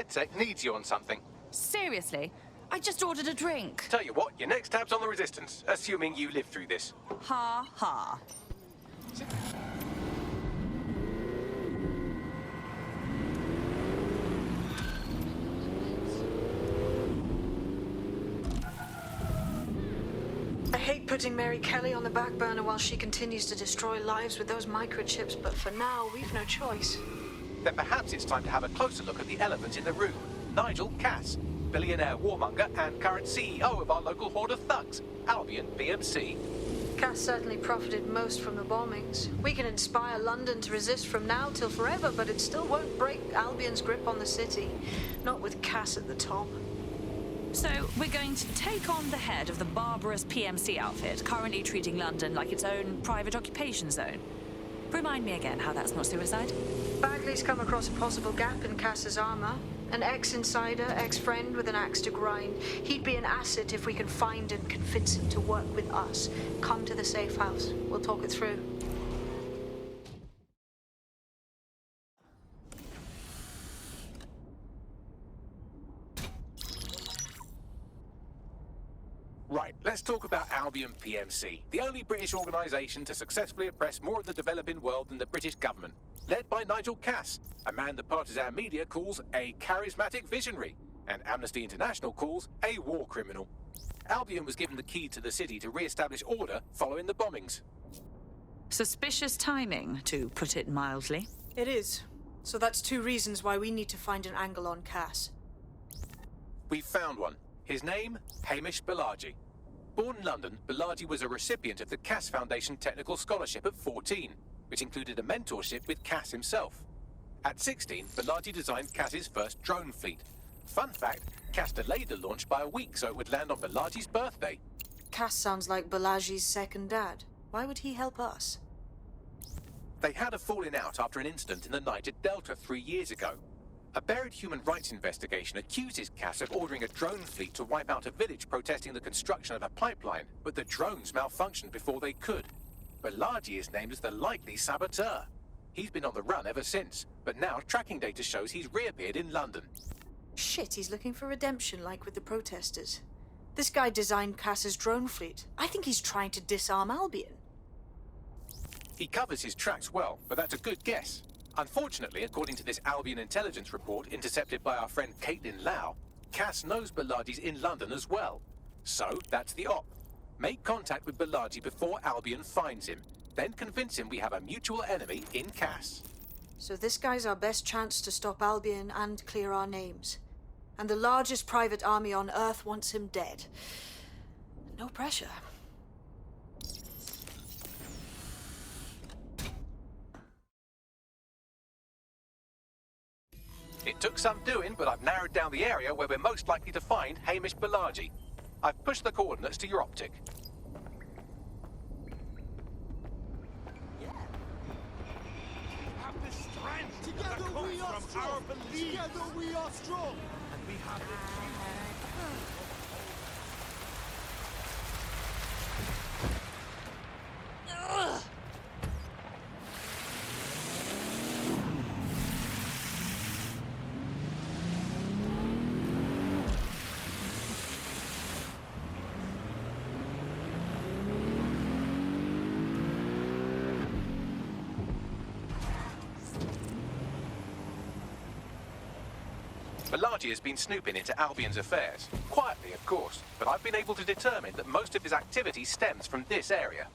medtech needs you on something. Seriously? I just ordered a drink. Tell you what, your next tab's on the Resistance, assuming you live through this. Ha ha. I hate putting Mary Kelly on the back burner while she continues to destroy lives with those microchips, but for now, we've no choice. Then perhaps it's time to have a closer look at the elephant in the room. Nigel Cass, billionaire warmonger and current CEO of our local horde of thugs, Albion PMC. Cass certainly profited most from the bombings. We can inspire London to resist from now till forever, but it still won't break Albion's grip on the city. Not with Cass at the top. So, we're going to take on the head of the barbarous PMC outfit, currently treating London like its own private occupation zone. Remind me again how that's not suicide? Bagley's come across a possible gap in Cass's armor. An ex-insider, ex-friend with an axe to grind. He'd be an asset if we can find and convince him to work with us. Come to the safe house. We'll talk it through. Right, let's talk about Albion PMC, the only British organisation to successfully oppress more of the developing world than the British government. Led by Nigel Cass, a man the partisan media calls a charismatic visionary, and Amnesty International calls a war criminal. Albion was given the key to the city to re-establish order following the bombings. Suspicious timing, to put it mildly. It is. So that's two reasons why we need to find an angle on Cass. We've found one. His name, Hamish Balaji. Born in London, Balaji was a recipient of the Cass Foundation Technical Scholarship at 14, which included a mentorship with Cass himself. At 16, Balaji designed Cass's first drone fleet. Fun fact, Cass delayed the launch by a week so it would land on Balaji's birthday. Cass sounds like Balaji's second dad. Why would he help us? They had a falling out after an incident in the Niger Delta 3 years ago. A buried human rights investigation accuses Cass of ordering a drone fleet to wipe out a village protesting the construction of a pipeline, but the drones malfunctioned before they could. Balaji is named as the likely saboteur. He's been on the run ever since, but now tracking data shows he's reappeared in London. Shit, he's looking for redemption like with the protesters. This guy designed Cass's drone fleet. I think he's trying to disarm Albion. He covers his tracks well, but that's a good guess. Unfortunately, according to this Albion intelligence report intercepted by our friend Caitlin Lau, Cass knows Balaji's in London as well. So, that's the op. Make contact with Balaji before Albion finds him. Then convince him we have a mutual enemy in Cass. So this guy's our best chance to stop Albion and clear our names. And the largest private army on Earth wants him dead. No pressure. It took some doing, but I've narrowed down the area where we're most likely to find Hamish Balaji. I've pushed the coordinates to your optic. Yeah. Have the strength Together that comes we are from strong. our belief. Together we are strong. And we have the Balaji has been snooping into Albion's affairs. Quietly, of course, but I've been able to determine that most of his activity stems from this area.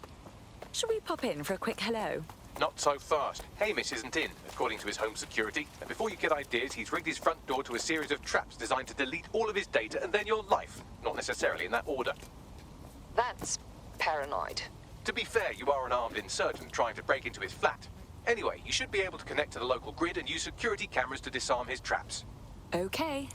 Shall we pop in for a quick hello? Not so fast. Hamish isn't in, according to his home security. And before you get ideas, he's rigged his front door to a series of traps designed to delete all of his data and then your life. Not necessarily in that order. That's paranoid. To be fair, you are an armed insurgent trying to break into his flat. Anyway, you should be able to connect to the local grid and use security cameras to disarm his traps. Okay.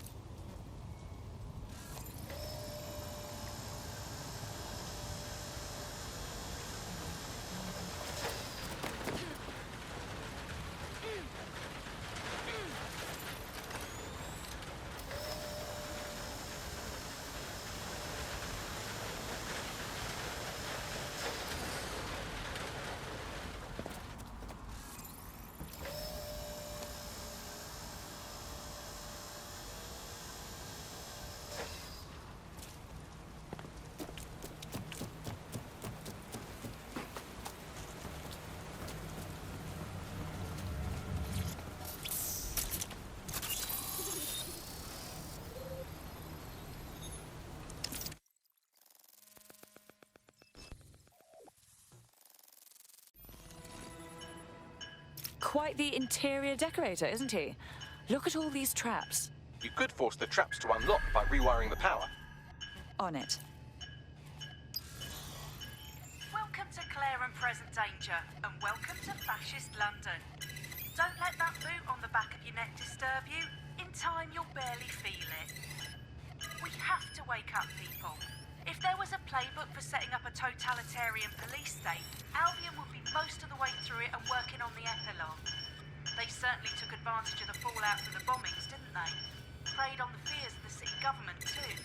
quite the interior decorator, isn't he? Look at all these traps. You could force the traps to unlock by rewiring the power. On it. Welcome to Claire and Present Danger, and welcome to Fascist London. Don't let that boot on the back of your neck disturb you. In time, you'll barely feel it. We have to wake up people. If there was a playbook for setting up a totalitarian police state, Albion would be most of the way through it and working on the epilogue. They certainly took advantage of the fallout from the bombings, didn't they? Preyed on the fears of the city government, too.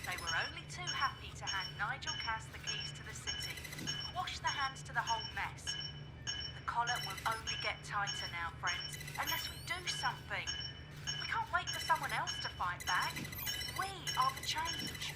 They were only too happy to hand Nigel Cass the keys to the city, wash their hands to the whole mess. The collar will only get tighter now, friends, unless we do something. We can't wait for someone else to fight back. We are the change.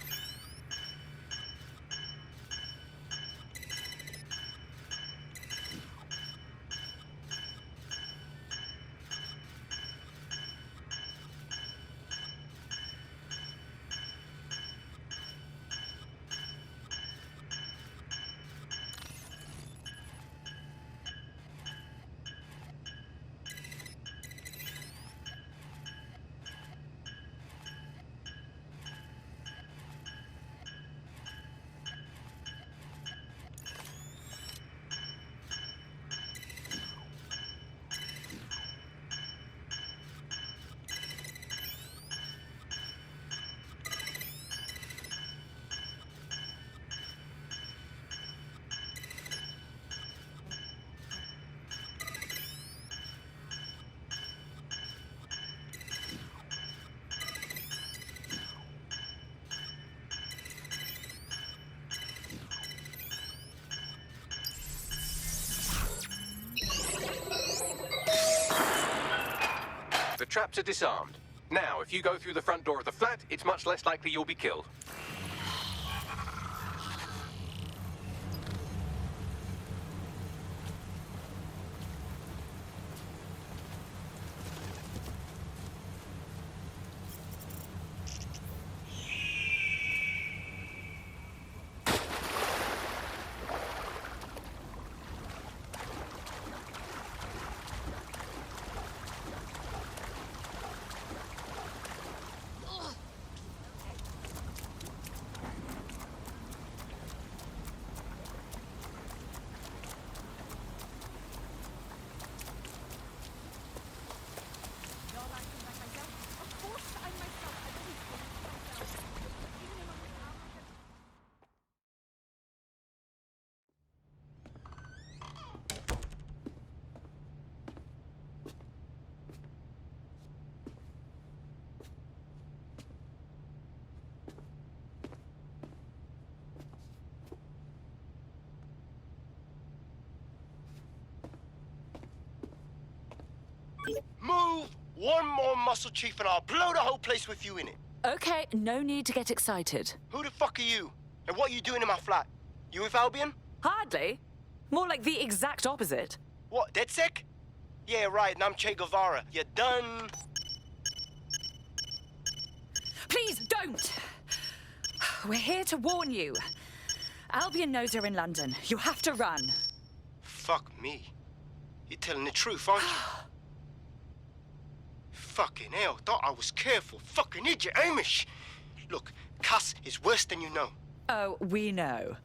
The traps are disarmed. Now, if you go through the front door of the flat, it's much less likely you'll be killed. Move one more muscle, Chief, and I'll blow the whole place with you in it. Okay, no need to get excited. Who the fuck are you? And what are you doing in my flat? You with Albion? Hardly. More like the exact opposite. What, DedSec? Yeah, right, and I'm Che Guevara. You done? Please don't! We're here to warn you. Albion knows you're in London. You have to run. Fuck me. You're telling the truth, aren't you? Fucking hell, thought I was careful. Fucking idiot, Amish. Look, Cass is worse than you know. Oh, we know.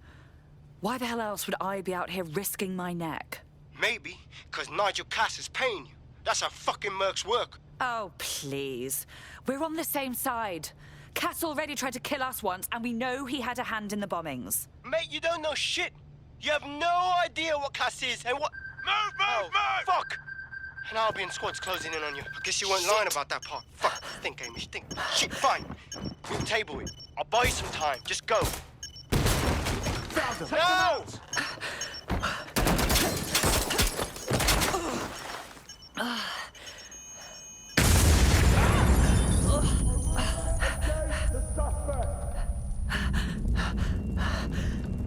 Why the hell else would I be out here risking my neck? Maybe, because Nigel Cass is paying you. That's how fucking mercs work. Oh, please. We're on the same side. Cass already tried to kill us once, and we know he had a hand in the bombings. Mate, you don't know shit. You have no idea what Cass is and what... Move! Fuck! An Albion squad's closing in on you. I guess you weren't lying about that part. Fuck. Think, Amish, think. Shit, fine. We'll table it. I'll buy you some time. Just go. No!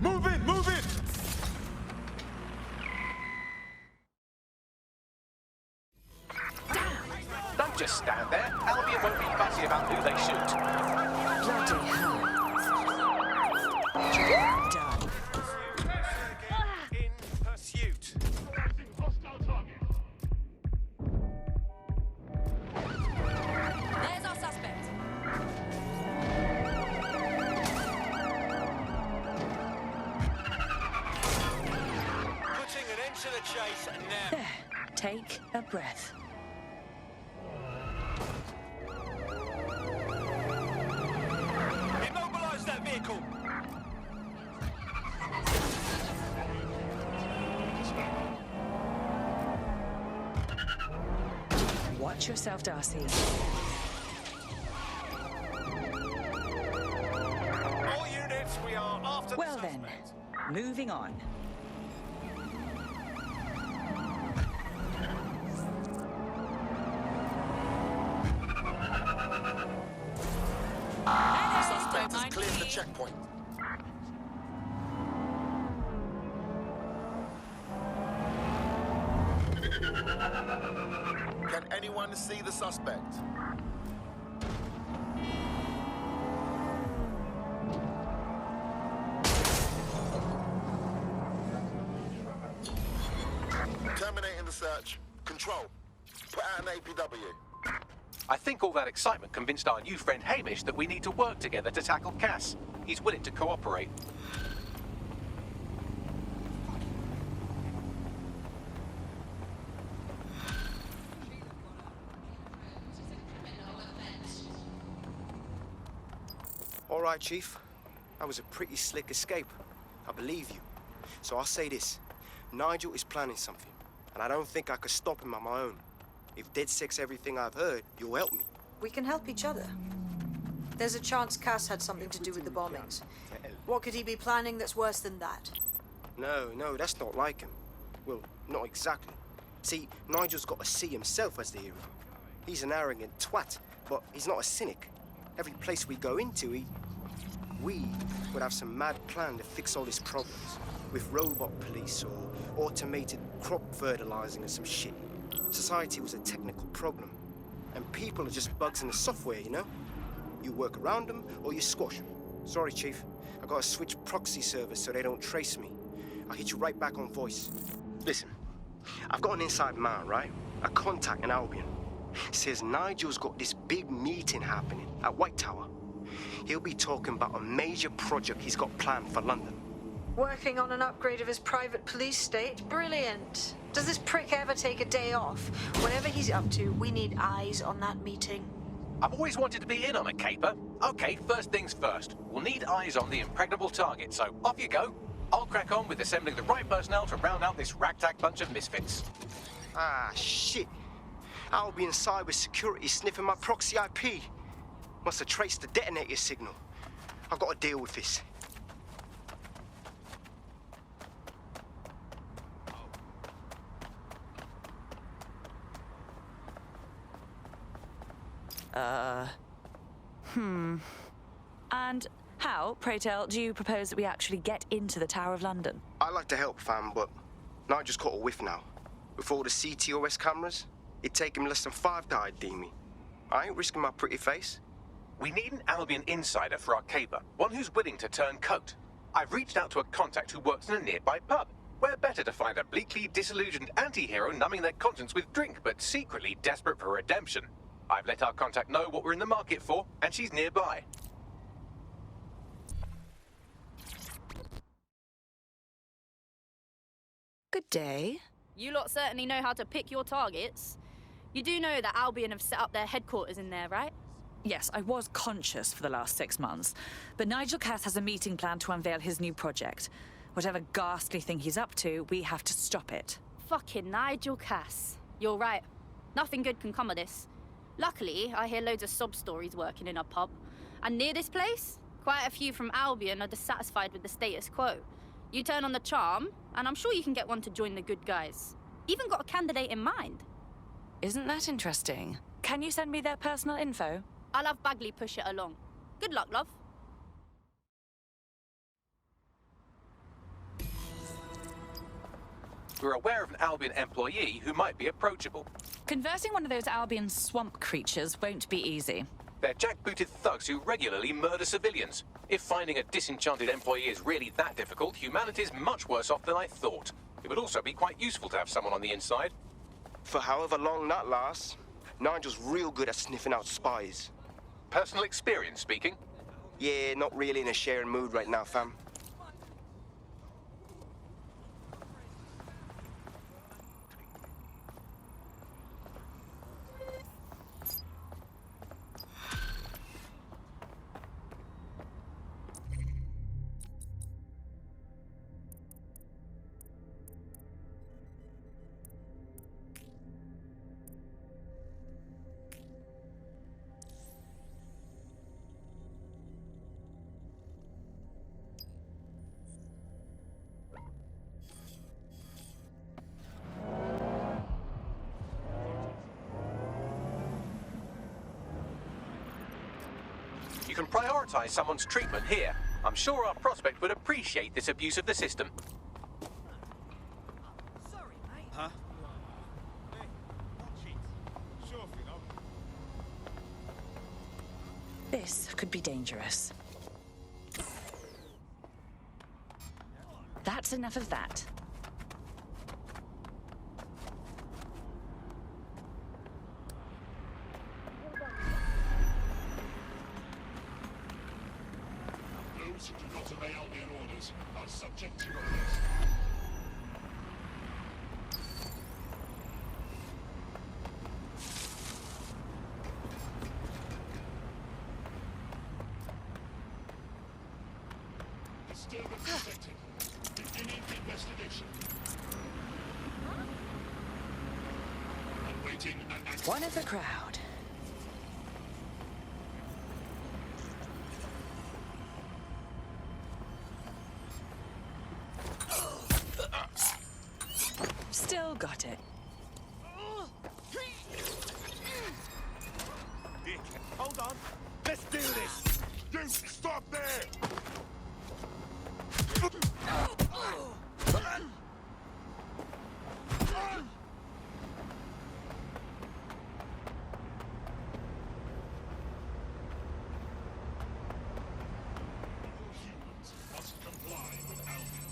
Move it! Don't just stand there. Albion won't be fussy about who they shoot. Bloody hell. Done. In pursuit. to the chase now. There. Take a breath. Immobilise that vehicle. Watch yourself, Darcy. All units, we are after Well the then, suspect. moving on. Suspect has cleared the checkpoint. Can anyone see the suspect? Terminating the search. Control. Put out an APW. I think all that excitement convinced our new friend Hamish that we need to work together to tackle Cass. He's willing to cooperate. All right, Chief. That was a pretty slick escape. I believe you. So I'll say this. Nigel is planning something, and I don't think I could stop him on my own. If DedSec's everything I've heard, you'll help me. We can help each other. There's a chance Cass had something to do with the bombings. What could he be planning that's worse than that? No, that's not like him. Well, not exactly. See, Nigel's got to see himself as the hero. He's an arrogant twat, but he's not a cynic. Every place we go into, we would have some mad plan to fix all his problems. With robot police or automated crop fertilizing or some shit. Society was a technical problem. And people are just bugs in the software, you know? You work around them or you squash them. Sorry, Chief. I gotta switch proxy servers so they don't trace me. I'll hit you right back on voice. Listen, I've got an inside man, right? A contact in Albion. Says Nigel's got this big meeting happening at White Tower. He'll be talking about a major project he's got planned for London. Working on an upgrade of his private police state? Brilliant. Does this prick ever take a day off? Whatever he's up to, we need eyes on that meeting. I've always wanted to be in on a caper. Okay, first things first. We'll need eyes on the impregnable target, so off you go. I'll crack on with assembling the right personnel to round out this ragtag bunch of misfits. Ah, shit. I'll be in cyber security sniffing my proxy IP. Must have traced the detonator signal. I've got to deal with this. And how, pray tell, do you propose that we actually get into the Tower of London? I'd like to help, fam, but Nigel's caught a whiff now. With all the CTOS cameras, it'd take him less than 5 to ID me. I ain't risking my pretty face. We need an Albion insider for our caper, one who's willing to turn coat. I've reached out to a contact who works in a nearby pub. Where better to find a bleakly disillusioned anti-hero numbing their conscience with drink, but secretly desperate for redemption. I've let our contact know what we're in the market for, and she's nearby. Good day. You lot certainly know how to pick your targets. You do know that Albion have set up their headquarters in there, right? Yes, I was conscious for the last 6 months, but Nigel Cass has a meeting planned to unveil his new project. Whatever ghastly thing he's up to, we have to stop it. Fucking Nigel Cass. You're right. Nothing good can come of this. Luckily, I hear loads of sob stories working in a pub. And near this place, quite a few from Albion are dissatisfied with the status quo. You turn on the charm, and I'm sure you can get one to join the good guys. Even got a candidate in mind. Isn't that interesting? Can you send me their personal info? I'll have Bagley push it along. Good luck, love. We're aware of an Albion employee who might be approachable. Converting one of those Albion swamp creatures won't be easy. They're jackbooted thugs who regularly murder civilians. If finding a disenchanted employee is really that difficult, humanity's much worse off than I thought. It would also be quite useful to have someone on the inside. For however long that lasts, Nigel's real good at sniffing out spies. Personal experience speaking. Yeah, not really in a sharing mood right now, fam. can prioritize someone's treatment here. I'm sure our prospect would appreciate this abuse of the system. Huh? Hey, watch it. Sure thing, This could be dangerous. That's enough of that. Those who do not obey Albion orders are subject to arrest. Disturbance detected. Beginning investigation. Awaiting an action. One of the crowd. Still got it. Dick, hold on. Let's do this. You stop there! All humans must comply with Albion.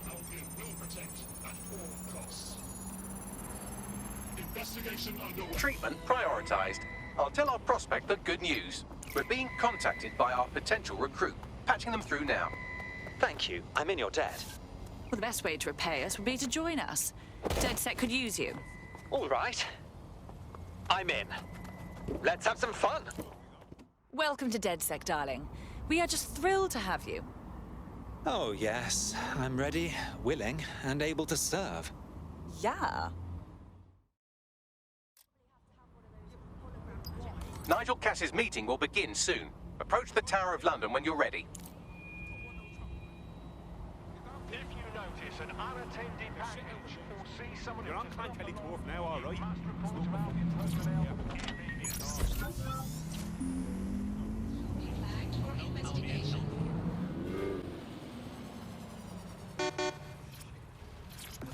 Albion will protect at all costs. Investigation underway. Treatment prioritized. I'll tell our prospect the good news. We're being contacted by our potential recruit. Patching them through now. Thank you. I'm in your debt. Well, the best way to repay us would be to join us. DedSec could use you. All right. I'm in. Let's have some fun. Welcome to DedSec, darling. We are just thrilled to have you. Oh, yes. I'm ready, willing, and able to serve. Yeah. Nigel Cass's meeting will begin soon. Approach the Tower of London when you're ready. If you notice an unattended package or see someone who does not Kelly Dwarf now, all right? Must report to Albion personnel immediately.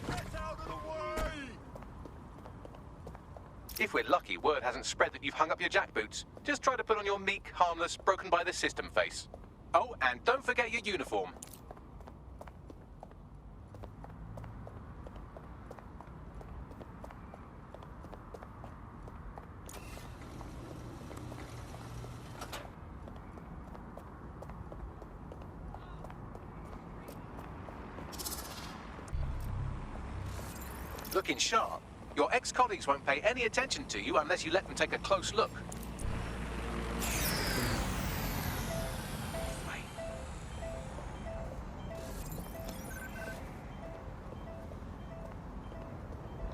Get out of the way! If we're lucky, word hasn't spread that you've hung up your jackboots. Just try to put on your meek, harmless, broken by the system face. Oh, and don't forget your uniform. Looking sharp. Your ex-colleagues won't pay any attention to you unless you let them take a close look.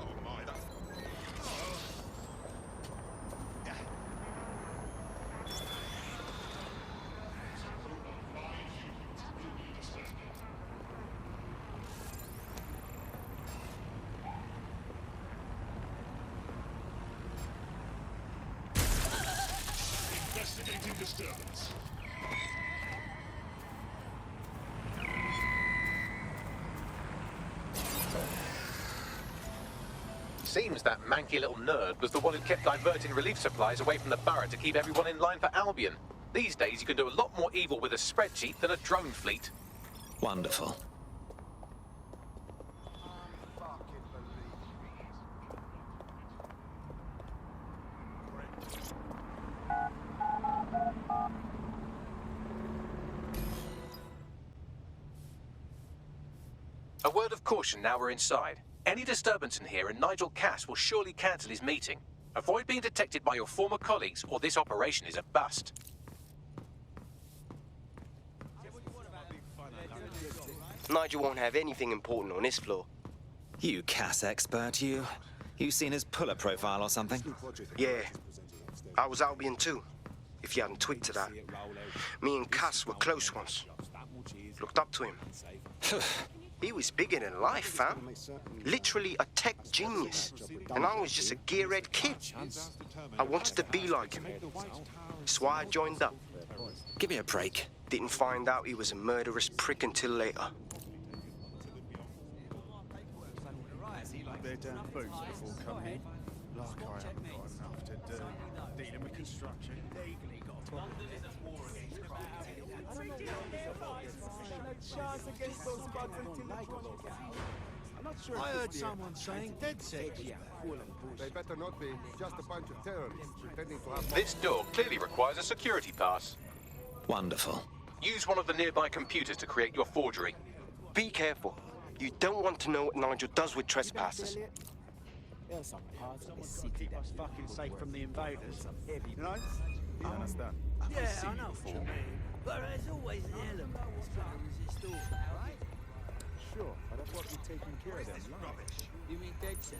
Oh my, that's... Investigating disturbance. Seems that manky little nerd was the one who kept diverting relief supplies away from the borough to keep everyone in line for Albion. These days you can do a lot more evil with a spreadsheet than a drone fleet. Wonderful. A word of caution now we're inside. Any disturbance in here and Nigel Cass will surely cancel his meeting. Avoid being detected by your former colleagues or this operation is a bust. Nigel won't have anything important on this floor. You Cass expert, you. You seen his puller profile or something? Yeah. I was Albion too, if you hadn't twigged to that. Me and Cass were close once. Looked up to him. He was bigger than life, fam. Literally a tech genius. And I was just a gearhead kid. I wanted to be like him. So I joined up. Give me a break. Didn't find out he was a murderous prick until later. They're down boots before coming in. Like I haven't got enough to do. Dealing with construction. Legally got a problem. I heard someone saying dead set. They better not be. Just a bunch of terrorists pretending to have... This door clearly requires a security pass. Wonderful. Use one of the nearby computers to create your forgery. Be careful. You don't want to know what Nigel does with trespassers. There's some parts of the city keep us fucking safe from the invaders. You know? You understand? Yeah, I know what you mean. But there's always an element that's trying to resist order, right? Sure, but that's what we're taking care of them. You mean dead set?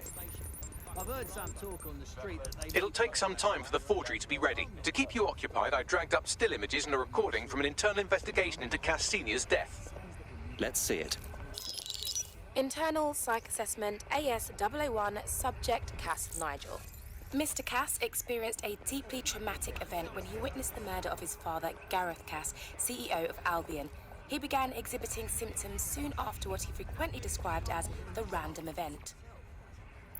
I've heard some talk on the street that they... It'll take some time for the forgery to be ready. To keep you occupied, I dragged up still images and a recording from an internal investigation into Cass Sr.'s death. Let's see it. Internal Psych Assessment AS001 Subject Cass Nigel. Mr. Cass experienced a deeply traumatic event when he witnessed the murder of his father, Gareth Cass, CEO of Albion. He began exhibiting symptoms soon after what he frequently described as the random event.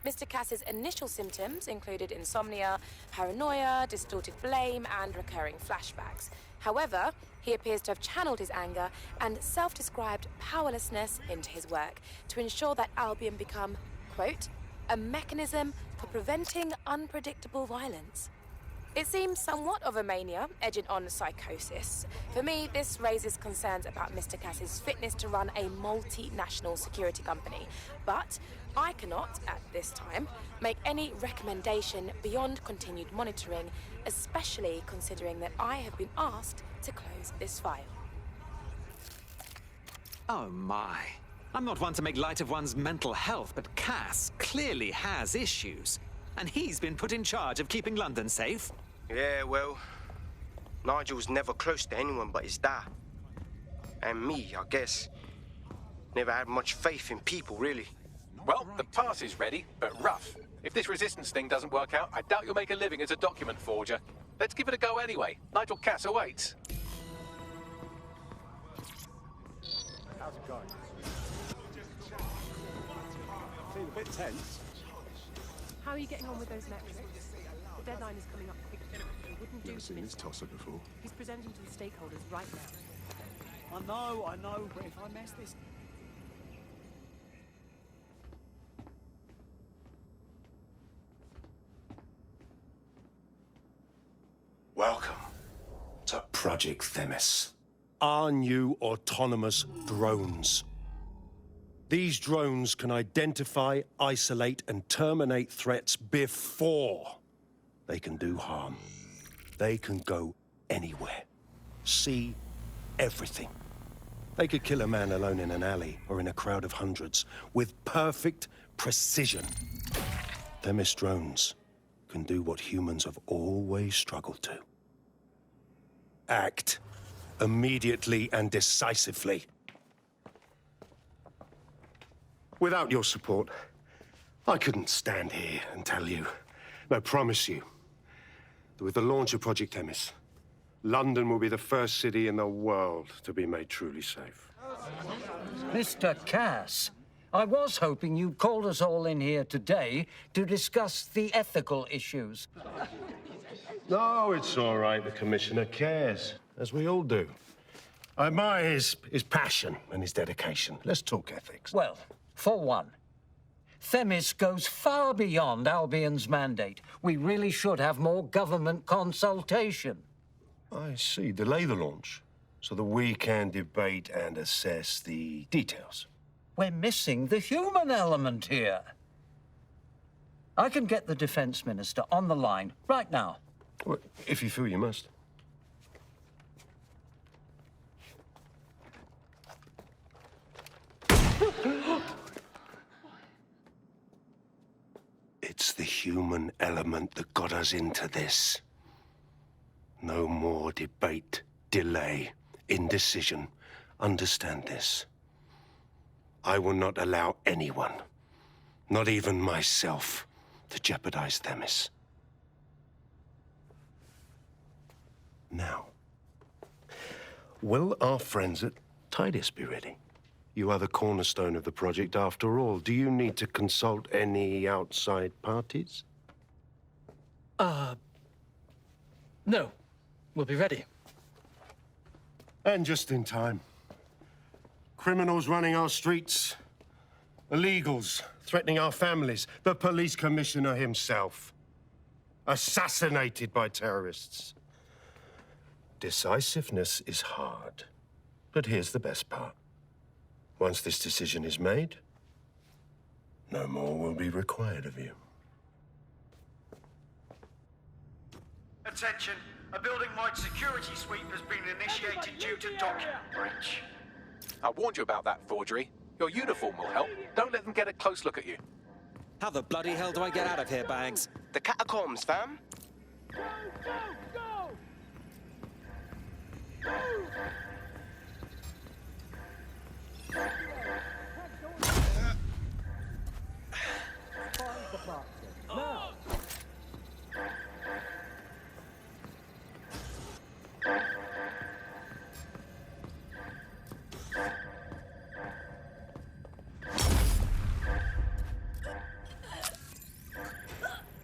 Mr. Cass's initial symptoms included insomnia, paranoia, distorted blame, and recurring flashbacks. However, he appears to have channeled his anger and self-described powerlessness into his work to ensure that Albion become, quote, a mechanism for preventing unpredictable violence. It seems somewhat of a mania, edging on psychosis. For me, this raises concerns about Mr. Cass's fitness to run a multinational security company. But I cannot, at this time, make any recommendation beyond continued monitoring, especially considering that I have been asked to close this file. Oh my. I'm not one to make light of one's mental health, but Cass clearly has issues. And he's been put in charge of keeping London safe. Yeah, well, Nigel's never close to anyone but his dad. And me, I guess. Never had much faith in people, really. Well, the pass is ready, but rough. If this resistance thing doesn't work out, I doubt you'll make a living as a document forger. Let's give it a go anyway. Nigel Cass awaits. How's it going? Feeling a bit tense. How are you getting on with those metrics? The deadline is coming up quickly. It wouldn't do Never seen this tosser before. He's presenting to the stakeholders right now. I know, but if I mess this... Welcome to Project Themis. Our new autonomous drones. These drones can identify, isolate, and terminate threats before they can do harm. They can go anywhere, see everything. They could kill a man alone in an alley or in a crowd of hundreds with perfect precision. Themis drones can do what humans have always struggled to. Act immediately and decisively. Without your support, I couldn't stand here and tell you, I promise you, that with the launch of Project Themis, London will be the first city in the world to be made truly safe. Mr. Cass, I was hoping you'd called us all in here today to discuss the ethical issues. No, it's all right. The Commissioner cares, as we all do. I admire his passion and his dedication. Let's talk ethics. Well, for one, Themis goes far beyond Albion's mandate. We really should have more government consultation. I see. Delay the launch so that we can debate and assess the details. We're missing the human element here. I can get the Defense Minister on the line right now. Well, if you feel you must. It's the human element that got us into this. No more debate, delay, indecision. Understand this. I will not allow anyone, not even myself, to jeopardize Themis. Now, will our friends at Titus be ready? You are the cornerstone of the project after all. Do you need to consult any outside parties? No. We'll be ready. And just in time. Criminals running our streets, illegals threatening our families, the police commissioner himself, assassinated by terrorists. Decisiveness is hard, but here's the best part. Once this decision is made, no more will be required of you. Attention, a building-wide security sweep has been initiated due to document breach. I warned you about that forgery. Your uniform will help. Don't let them get a close look at you. How the bloody hell do I get out of here, Bags? The catacombs, fam.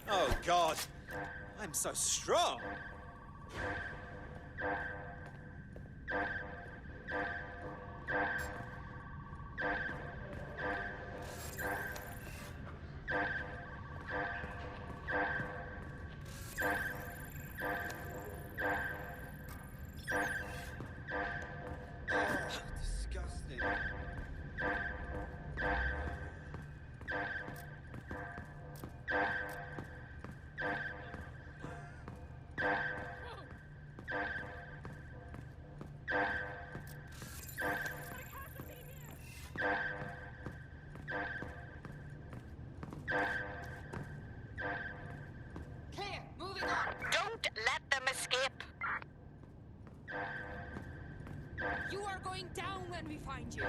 Oh, God. I'm so strong. Disgusting. Clear, moving on. Don't let them escape. You are going down when we find you.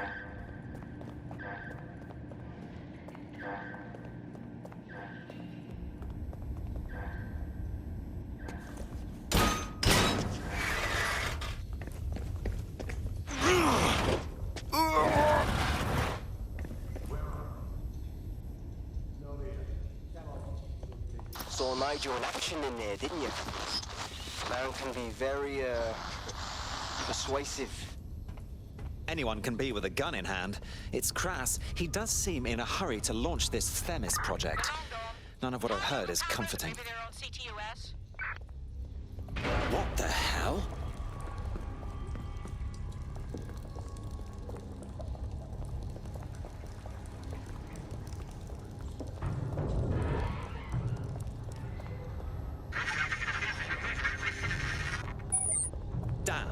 Saw Nigel in action in there, didn't you? Man can be very, persuasive. Anyone can be with a gun in hand. It's crass. He does seem in a hurry to launch this Themis project. None of what I've heard is comforting. What the hell? Damn.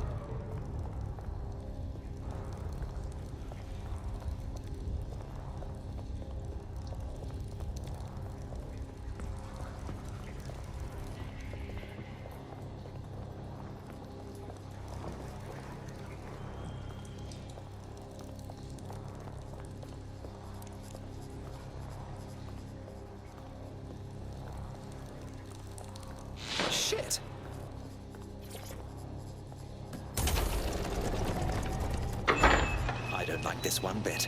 Shit! I don't like this one bit.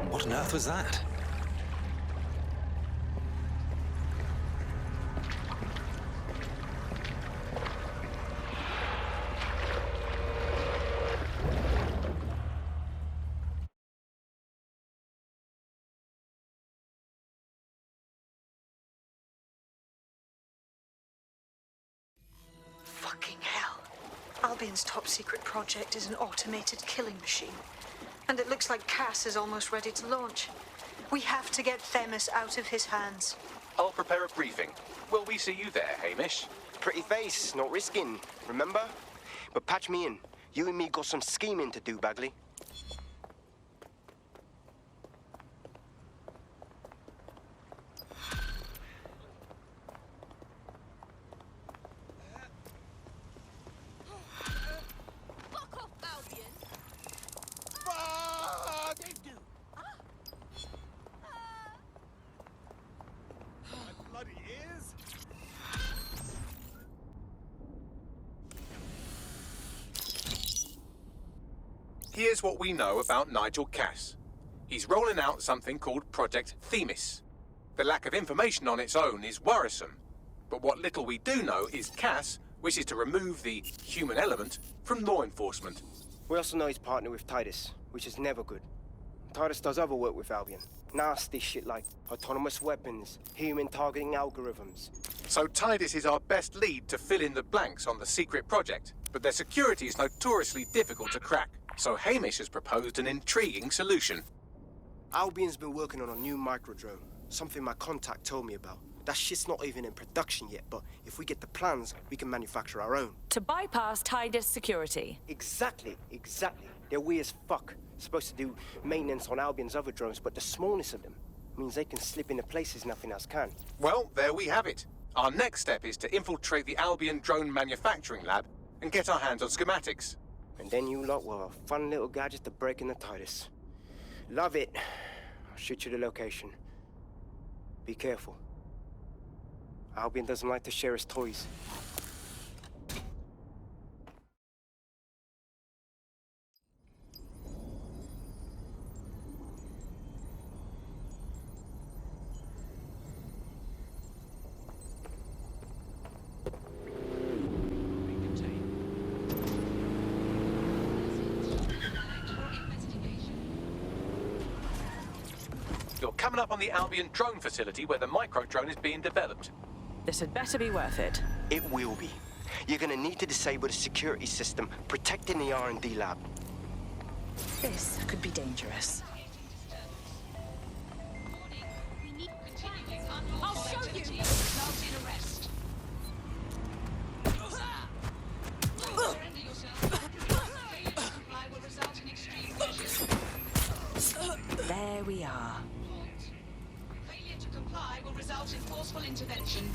What on earth was that? Fucking hell. Albion's top secret project is an automated killing machine. And it looks like Cass is almost ready to launch. We have to get Themis out of his hands. I'll prepare a briefing. Will we see you there, Hamish? Pretty face, not risking, remember? But patch me in. You and me got some scheming to do, Bagley. Here's what we know about Nigel Cass. He's rolling out something called Project Themis. The lack of information on its own is worrisome, but what little we do know is Cass wishes to remove the human element from law enforcement. We also know he's partnered with Titus, which is never good. Titus does other work with Albion. Nasty shit like autonomous weapons, human targeting algorithms. So Titus is our best lead to fill in the blanks on the secret project, but their security is notoriously difficult to crack. So Hamish has proposed an intriguing solution. Albion's been working on a new microdrone, something my contact told me about. That shit's not even in production yet, but if we get the plans, we can manufacture our own. To bypass Titus security. Exactly. They're weird as fuck. Supposed to do maintenance on Albion's other drones, but the smallness of them means they can slip into places nothing else can. Well, there we have it. Our next step is to infiltrate the Albion drone manufacturing lab and get our hands on schematics. And then you lot will have a fun little gadget to break in the Titus. Love it. I'll shoot you the location. Be careful. Albion doesn't like to share his toys. You're coming up on the Albion drone facility where the micro-drone is being developed. This had better be worth it. It will be. You're gonna need to disable the security system protecting the R&D lab. This could be dangerous. I'll show you! There we are. Failure to comply will result in forceful intervention.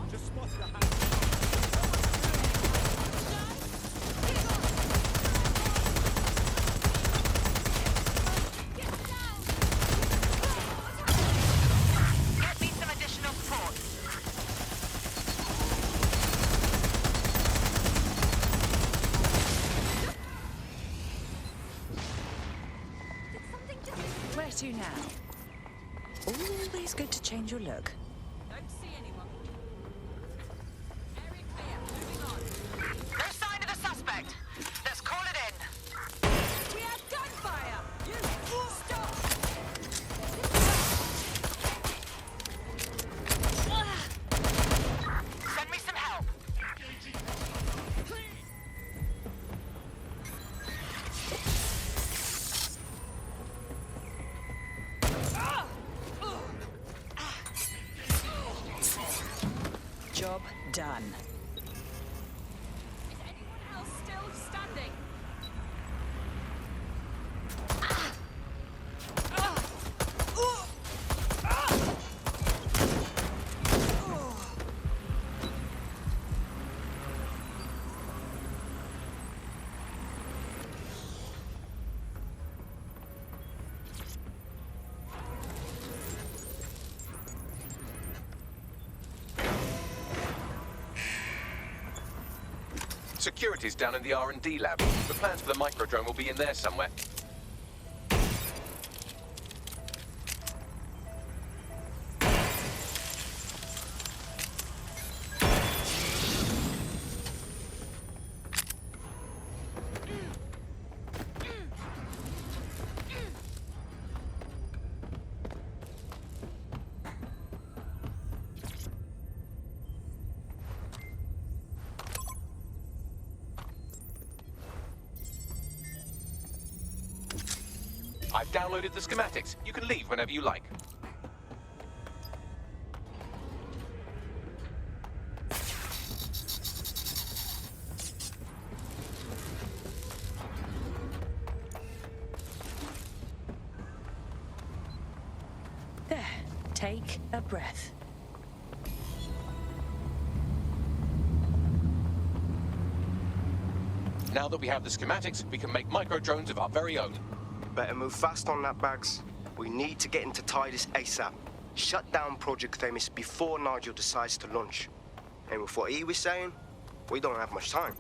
Just spotted a hand. Get me some additional support. Where to now? Always good to change your look. Don't see anyone. Area clear. Moving on. No sign of the suspect. Let's call it in. We have gunfire! You stop! Send me some help. Job done. Is anyone else still standing? Security's down in the R&D lab. The plans for the micro-drone will be in there somewhere. I've downloaded the schematics. You can leave whenever you like. There. Take a breath. Now that we have the schematics, we can make micro-drones of our very own. Better move fast on that, Bags. We need to get into Titus ASAP. Shut down Project Themis before Nigel decides to launch. And with what he was saying, we don't have much time.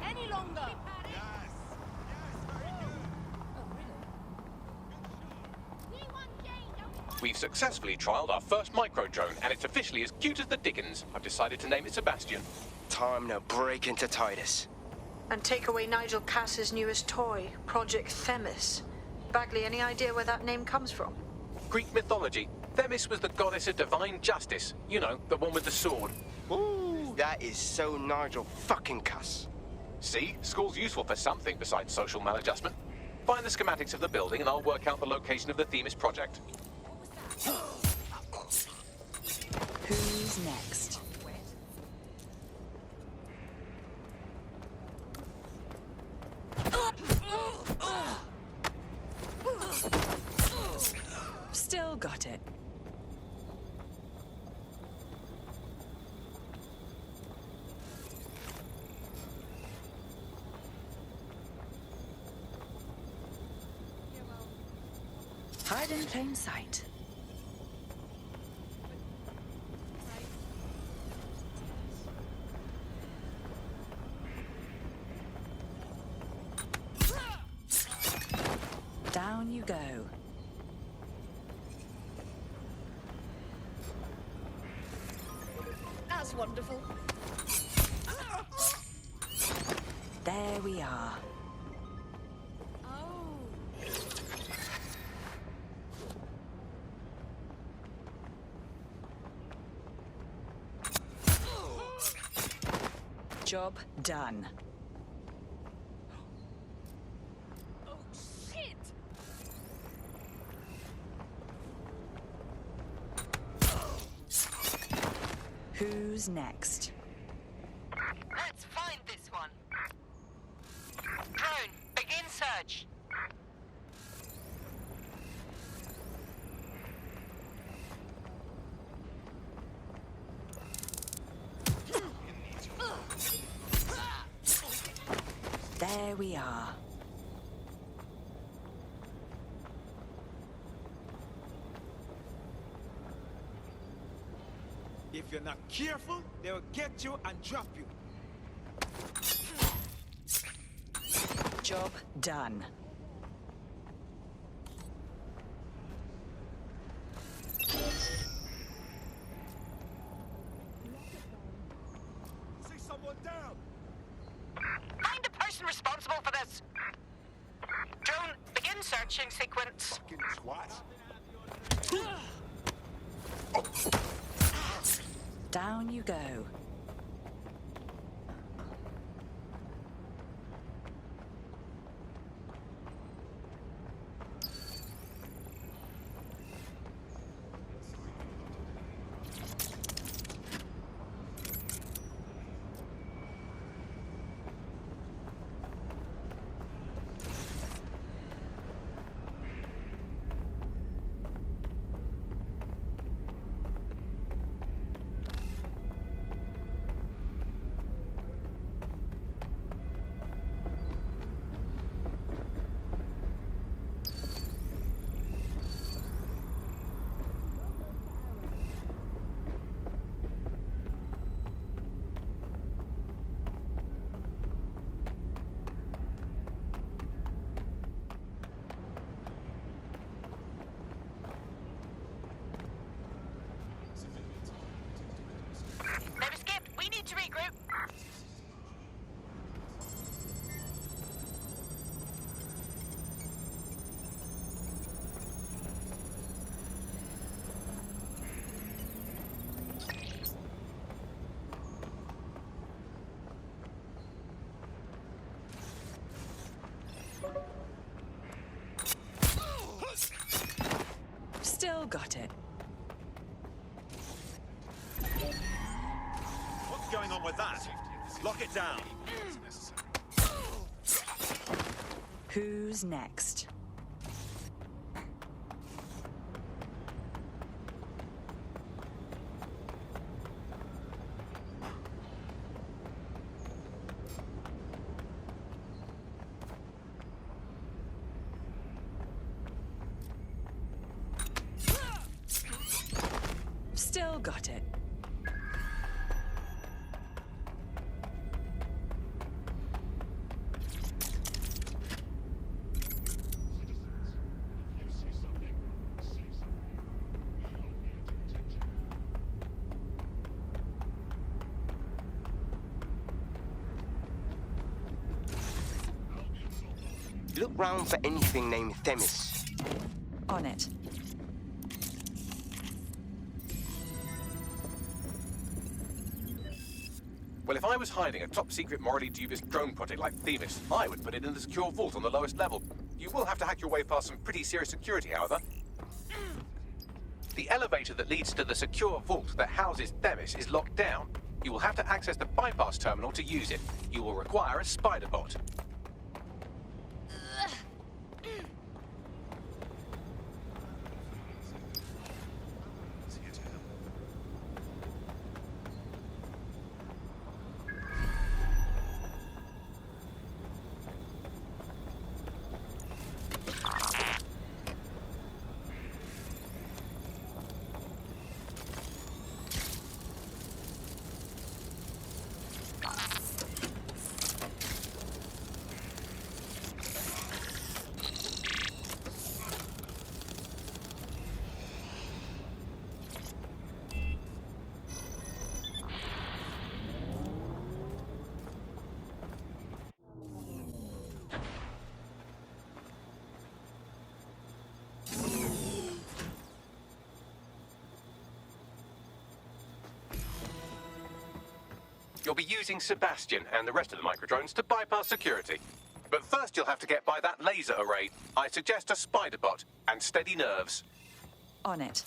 Any longer? We've successfully trialed our first micro-drone, and it's officially as cute as the dickens. I've decided to name it Sebastian. Time to break into Titus. And take away Nigel Cass's newest toy, Project Themis. Bagley, any idea where that name comes from? Greek mythology. Themis was the goddess of divine justice. You know, the one with the sword. Ooh, that is so Nigel fucking Cass. See? School's useful for something besides social maladjustment. Find the schematics of the building and I'll work out the location of the Themis project. Who's next? Still got it. Hide in plain sight. Down you go. That's wonderful. There we are. Oh. Job done. Oh, shit! Who's next? Let's find this one. Drone, begin search. There we are. If you're not careful, they will get you and drop you. Job done. See someone down. Find the person responsible for this. Drone, begin searching sequence. Fucking twat. Down you go. They've escaped. We need to regroup. Still got it. What's going on with that? Lock it down. Who's next? Still got it. Look round for anything named Themis. On it. Well, if I was hiding a top-secret, morally dubious drone project like Themis, I would put it in the secure vault on the lowest level. You will have to hack your way past some pretty serious security, however. The elevator that leads to the secure vault that houses Themis is locked down. You will have to access the bypass terminal to use it. You will require a spider bot. You'll be using Sebastian and the rest of the microdrones to bypass security. But first you'll have to get by that laser array. I suggest a spider bot and steady nerves. On it.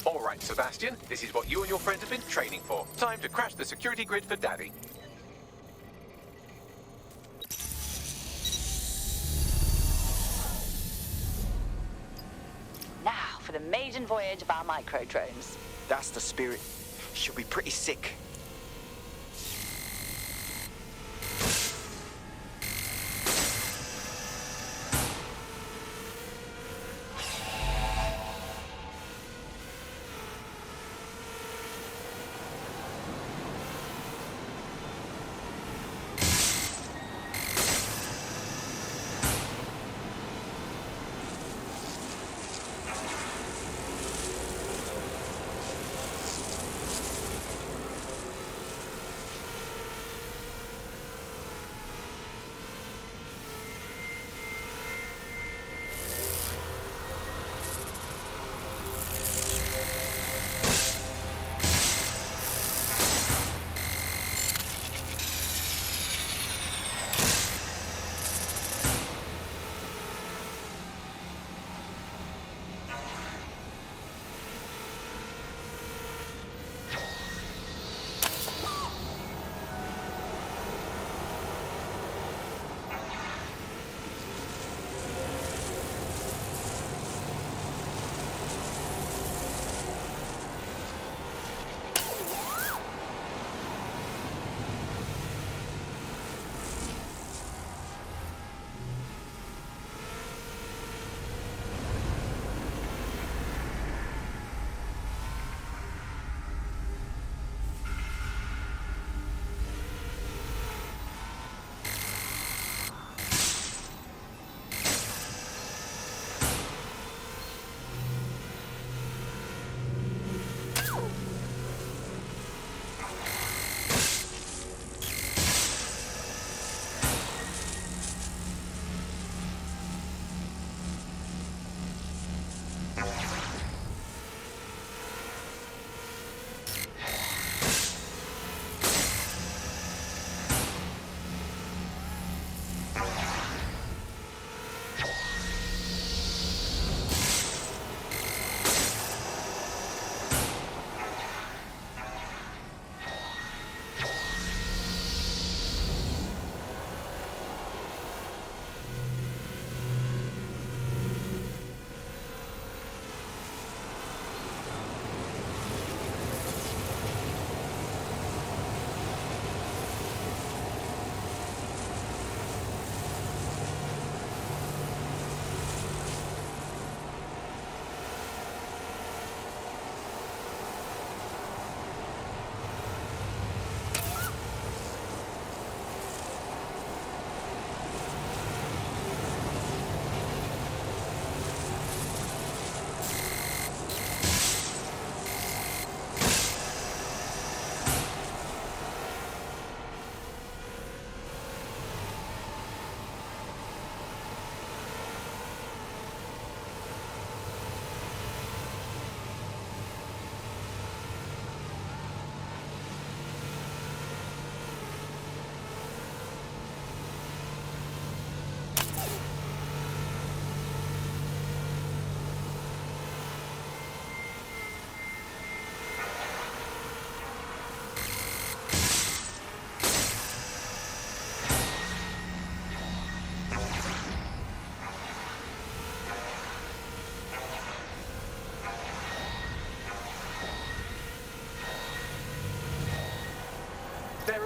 All right, Sebastian, this is what you and your friends have been training for. Time to crash the security grid for Daddy. Now for the maiden voyage of our microdrones. That's the spirit. She'll be pretty sick.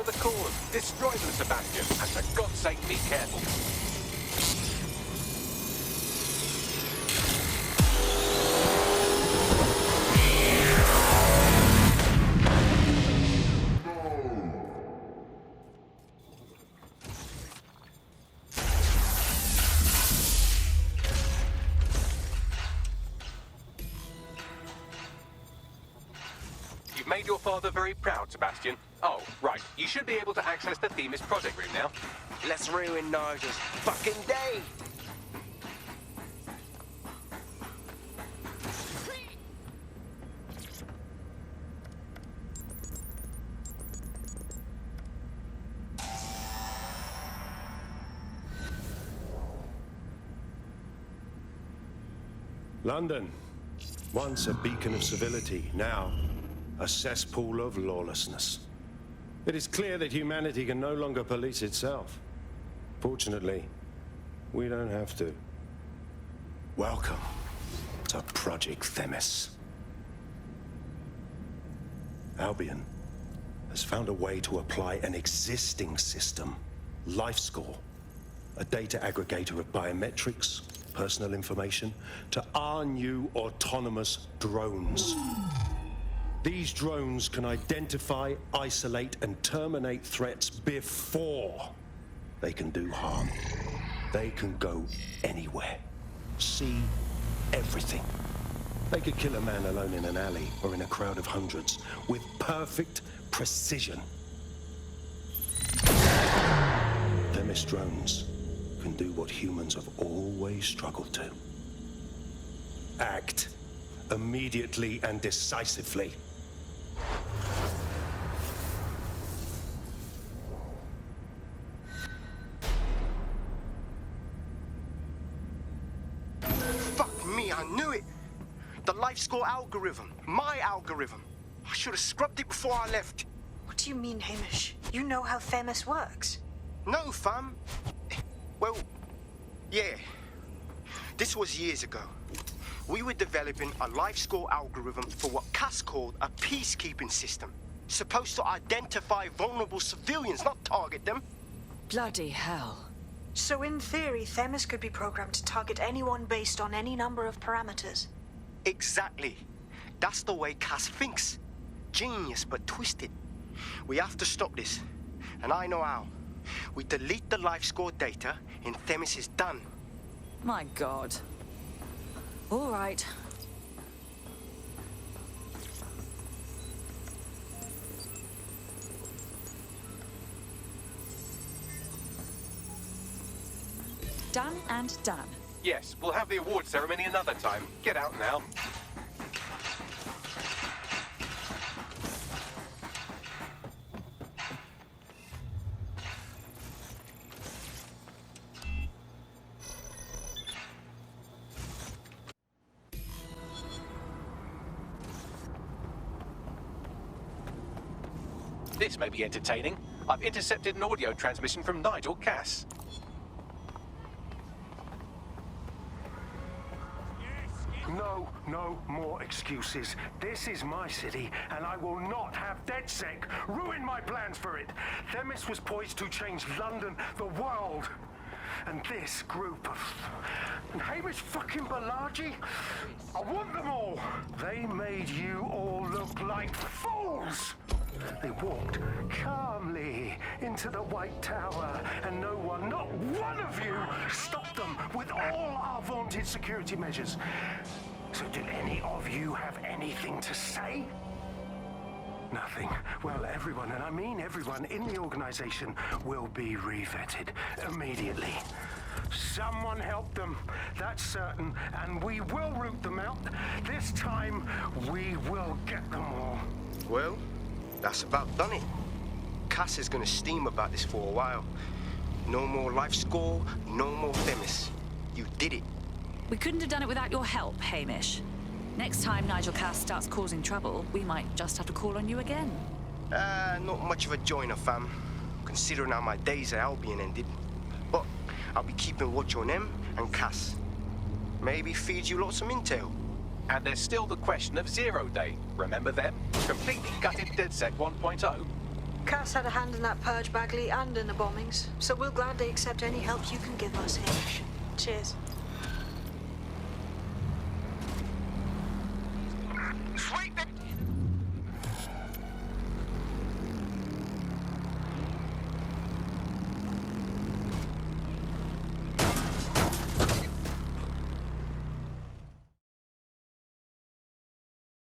the cores. Destroy them, Sebastian. And for God's sake, be careful. You've made your father very proud, Sebastian. Oh, right. You should be able to access the Themis project room now. Let's ruin Nigel's fucking day. London, once a beacon of civility, now a cesspool of lawlessness. It is clear that humanity can no longer police itself. Fortunately, we don't have to. Welcome to Project Themis. Albion has found a way to apply an existing system, LifeScore, a data aggregator of biometrics, personal information, to our new autonomous drones. These drones can identify, isolate, and terminate threats before they can do harm. They can go anywhere, see everything. They could kill a man alone in an alley or in a crowd of hundreds with perfect precision. Themis drones can do what humans have always struggled to. Act immediately and decisively. Fuck me, I knew it. The LifeScore algorithm. My algorithm. I should have scrubbed it before I left. What do you mean, Hamish? You know how Themis works. No, fam. Well, yeah. This was years ago. We were developing a LifeScore algorithm for what Cass called a peacekeeping system. Supposed to identify vulnerable civilians, not target them. Bloody hell. So in theory, Themis could be programmed to target anyone based on any number of parameters. Exactly. That's the way Cass thinks. Genius, but twisted. We have to stop this. And I know how. We delete the LifeScore data and Themis is done. My God. All right. Done and done. Yes, we'll have the award ceremony another time. Get out now. This may be entertaining. I've intercepted an audio transmission from Nigel Cass. No more excuses. This is my city, and I will not have DedSec ruin my plans for it. Themis was poised to change London, the world. And this group of... And Hamish fucking Balaji? I want them all! They made you all look like fools! They walked calmly into the White Tower, and no one, not one of you, stopped them with all our vaunted security measures. So did any of you have anything to say? Nothing. Well, everyone, and I mean everyone in the organization, will be re-vetted immediately. Someone help them, that's certain, and we will root them out. This time, we will get them all. Well, that's about done it. Cass is gonna steam about this for a while. No more LifeScore, no more Themis. You did it. We couldn't have done it without your help, Hamish. Next time Nigel Cass starts causing trouble, we might just have to call on you again. Not much of a joiner, fam. Considering how my days at Albion ended. But I'll be keeping watch on them and Cass. Maybe feed you lots of intel. And there's still the question of Zero Day. Remember them? Completely gutted DedSec 1.0. Cass had a hand in that purge, Bagley, and in the bombings, so we'll gladly accept any help you can give us here. Cheers.